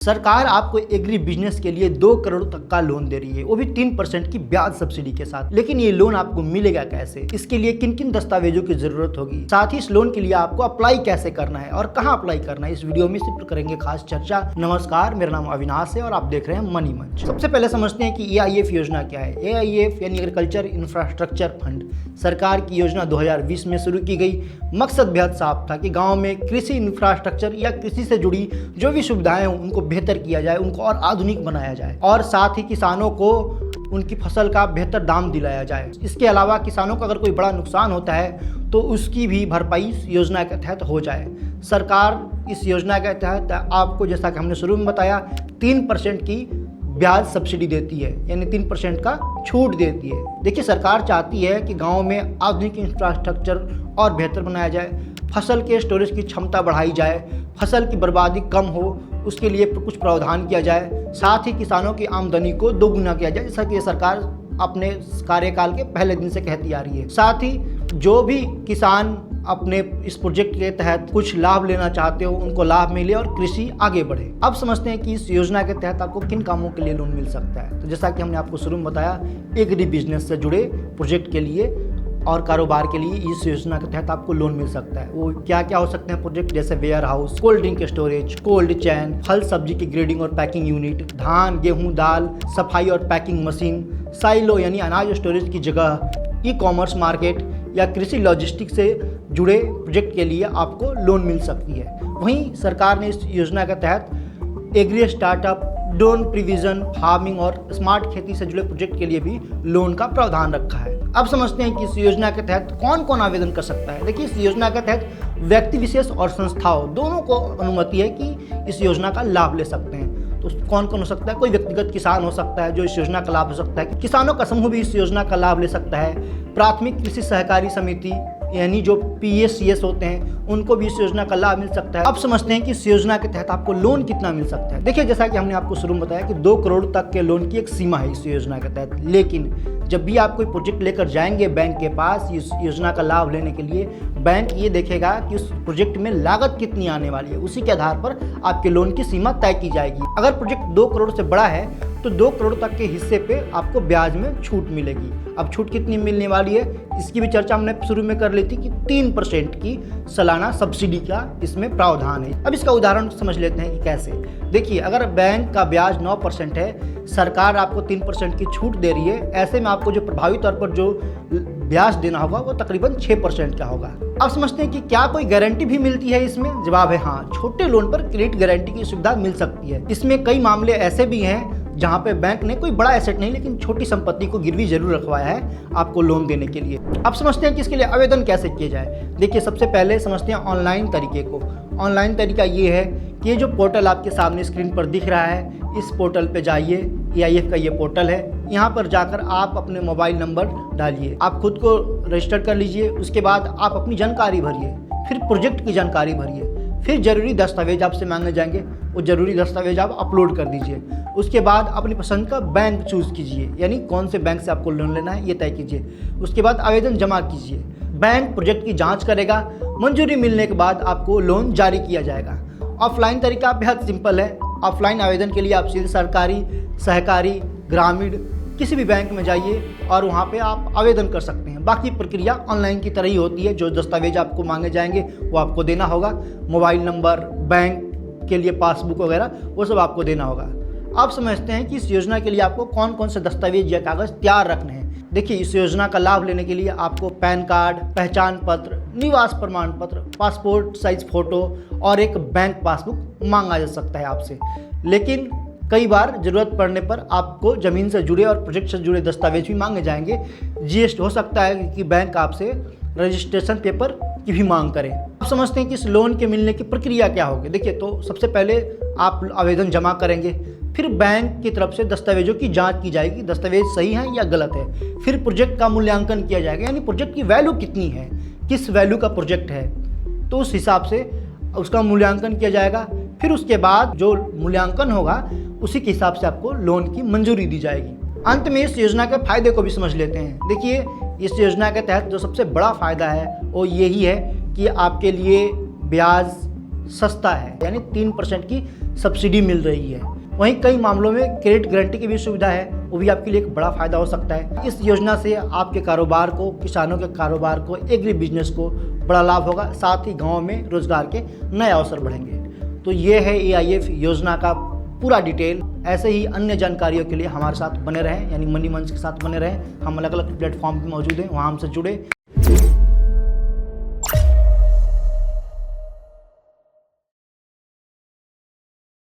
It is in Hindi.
सरकार आपको एग्री बिजनेस के लिए 2 करोड़ तक का लोन दे रही है, वो भी 3% की ब्याज सब्सिडी के साथ। लेकिन ये लोन आपको मिलेगा कैसे, इसके लिए किन किन दस्तावेजों की जरूरत होगी, साथ ही इस लोन के लिए आपको अप्लाई कैसे करना है और कहां अप्लाई करना है, इस वीडियो में सिर्फ करेंगे खास चर्चा। नमस्कार, मेरा नाम अविनाश है और आप देख रहे हैं मनी मंच। सबसे पहले समझते हैं कि AIF योजना क्या है। AIF यानी एग्रीकल्चर इंफ्रास्ट्रक्चर फंड, सरकार की योजना 2020 में शुरू की गई। मकसद बेहद साफ था कि गाँव में कृषि इंफ्रास्ट्रक्चर या कृषि से जुड़ी जो भी सुविधाएं हों उनको बेहतर किया जाए, उनको और आधुनिक बनाया जाए और साथ ही किसानों को उनकी फसल का बेहतर दाम दिलाया जाए। इसके अलावा किसानों को अगर कोई बड़ा नुकसान होता है तो उसकी भी भरपाई इस योजना के तहत हो जाए। सरकार इस योजना के तहत आपको, जैसा कि हमने शुरू में बताया, 3% की ब्याज सब्सिडी देती है, यानी 3% का छूट देती है। देखिए, सरकार चाहती है कि गाँव में आधुनिक इंफ्रास्ट्रक्चर और बेहतर बनाया जाए, फसल के स्टोरेज की क्षमता बढ़ाई जाए, फसल की बर्बादी कम हो उसके लिए कुछ प्रावधान किया जाए, साथ ही किसानों की आमदनी को दोगुना किया जाए, जैसा कि ये सरकार अपने कार्यकाल के पहले दिन से कहती आ रही है। साथ ही जो भी किसान अपने इस प्रोजेक्ट के तहत कुछ लाभ लेना चाहते हो उनको लाभ मिले और कृषि आगे बढ़े। अब समझते हैं कि इस योजना के तहत आपको किन कामों के लिए लोन मिल सकता है। तो जैसा कि हमने आपको शुरू में बताया, एग्री बिजनेस से जुड़े प्रोजेक्ट के लिए और कारोबार के लिए इस योजना के तहत आपको लोन मिल सकता है। वो क्या क्या हो सकते हैं प्रोजेक्ट, जैसे warehouse, cold drink storage, cold chain, फल सब्जी की ग्रेडिंग और पैकिंग यूनिट, धान गेहूं दाल सफाई और पैकिंग मशीन, साइलो यानी अनाज स्टोरेज की जगह, ई-कॉमर्स मार्केट या कृषि लॉजिस्टिक से जुड़े प्रोजेक्ट के लिए आपको लोन मिल सकती है। वहीं सरकार ने इस योजना के तहत agri startup, drone provision, farming और स्मार्ट खेती से जुड़े प्रोजेक्ट के लिए भी लोन का प्रावधान रखा है। अब समझते हैं कि इस योजना के तहत कौन कौन आवेदन कर सकता है। देखिए, इस योजना के तहत व्यक्ति विशेष और संस्थाओं दोनों को अनुमति है कि इस योजना का लाभ ले सकते हैं। तो कौन कौन हो सकता है? कोई व्यक्तिगत किसान हो सकता है जो इस योजना का लाभ हो सकता है, किसानों का समूह भी इस योजना का लाभ ले सकता है, प्राथमिक कृषि सहकारी समिति यानी जो PSCS होते हैं उनको भी इस योजना का लाभ मिल सकता है। अब समझते हैं कि इस योजना के तहत आपको लोन कितना मिल सकता है। देखिए, जैसा कि हमने आपको शुरू में बताया कि 2 करोड़ तक के लोन की एक सीमा है इस योजना के तहत। लेकिन जब भी आप कोई प्रोजेक्ट लेकर जाएंगे बैंक के पास इस योजना का लाभ लेने के लिए, बैंक ये देखेगा कि उस प्रोजेक्ट में लागत कितनी आने वाली है, उसी के आधार पर आपके लोन की सीमा तय की जाएगी। अगर प्रोजेक्ट 2 करोड़ से बड़ा है तो 2 करोड़ तक के हिस्से पे आपको ब्याज में छूट मिलेगी। अब छूट कितनी मिलने वाली है इसकी भी चर्चा हमने शुरू में कर ली थी कि 3% की सालाना सब्सिडी का इसमें प्रावधान है। अब इसका उदाहरण समझ लेते हैं कि कैसे। देखिए, अगर बैंक का ब्याज 9% है, सरकार आपको 3% की छूट दे रही है, ऐसे में आपको जो प्रभावी तौर पर जो ब्याज देना होगा वो तकरीबन 6% का होगा। अब समझते हैं कि क्या कोई गारंटी भी मिलती है इसमें? जवाब है हाँ, छोटे लोन पर क्रेडिट गारंटी की सुविधा मिल सकती है। इसमें कई मामले ऐसे भी हैं जहां पे बैंक ने कोई बड़ा एसेट नहीं लेकिन छोटी संपत्ति को गिरवी जरूर रखवाया है आपको लोन देने के लिए। अब समझते हैं कि इसके लिए आवेदन कैसे किया जाए। देखिए, सबसे पहले समझते हैं ऑनलाइन तरीके को। ऑनलाइन तरीका ये है कि ये जो पोर्टल आपके सामने स्क्रीन पर दिख रहा है, इस पोर्टल पे जाइए। AIF का ये पोर्टल है, यहाँ पर जाकर आप अपने मोबाइल नंबर डालिए, आप खुद को रजिस्टर कर लीजिए। उसके बाद आप अपनी जानकारी भरिए, फिर प्रोजेक्ट की जानकारी भरिए, फिर जरूरी दस्तावेज आपसे मांगे जाएंगे, वो जरूरी दस्तावेज आप अपलोड कर दीजिए। उसके बाद अपनी पसंद का बैंक चूज़ कीजिए, यानी कौन से बैंक से आपको लोन लेना है ये तय कीजिए। उसके बाद आवेदन जमा कीजिए, बैंक प्रोजेक्ट की जांच करेगा, मंजूरी मिलने के बाद आपको लोन जारी किया जाएगा। ऑफलाइन तरीका बेहद सिंपल है। ऑफलाइन आवेदन के लिए आप सीधे सरकारी, सहकारी, ग्रामीण किसी भी बैंक में जाइए और वहाँ पे आप आवेदन कर सकते हैं। बाकी प्रक्रिया ऑनलाइन की तरह ही होती है। जो दस्तावेज आपको मांगे जाएंगे वो आपको देना होगा, मोबाइल नंबर, बैंक के लिए पासबुक वगैरह वो सब आपको देना होगा। आप समझते हैं कि इस योजना के लिए आपको कौन कौन से दस्तावेज या कागज़ तैयार रखने हैं। देखिए, इस योजना का लाभ लेने के लिए आपको पैन कार्ड, पहचान पत्र, निवास प्रमाण पत्र, पासपोर्ट साइज फ़ोटो और एक बैंक पासबुक मांगा जा सकता है आपसे। लेकिन कई बार ज़रूरत पड़ने पर आपको ज़मीन से जुड़े और प्रोजेक्ट से जुड़े दस्तावेज भी मांगे जाएंगे। GST हो सकता है कि बैंक आपसे रजिस्ट्रेशन पेपर की भी मांग करें। आप समझते हैं कि इस लोन के मिलने की प्रक्रिया क्या होगी। देखिए, तो सबसे पहले आप आवेदन जमा करेंगे, फिर बैंक की तरफ से दस्तावेजों की जांच की जाएगी, दस्तावेज सही हैं या गलत है। फिर प्रोजेक्ट का मूल्यांकन किया जाएगा, यानी प्रोजेक्ट की वैल्यू कितनी है, किस वैल्यू का प्रोजेक्ट है, तो उस हिसाब से उसका मूल्यांकन किया जाएगा। फिर उसके बाद जो मूल्यांकन होगा उसी के हिसाब से आपको लोन की मंजूरी दी जाएगी। अंत में इस योजना के फायदे को भी समझ लेते हैं। देखिए, इस योजना के तहत जो सबसे बड़ा फायदा है वो यही है कि आपके लिए ब्याज सस्ता है, यानी 3% की सब्सिडी मिल रही है। वहीं कई मामलों में क्रेडिट गारंटी की भी सुविधा है, वो भी आपके लिए एक बड़ा फायदा हो सकता है। इस योजना से आपके कारोबार को, किसानों के कारोबार को, एग्री बिजनेस को बड़ा लाभ होगा, साथ ही गाँव में रोजगार के नए अवसर बढ़ेंगे। तो ये है AIF योजना का पूरा डिटेल। ऐसे ही अन्य जानकारियों के लिए हमारे साथ बने रहें, यानी मनी मंच के साथ बने रहें। हम अलग अलग प्लेटफॉर्म पर मौजूद हैं, वहाँ हमसे जुड़े।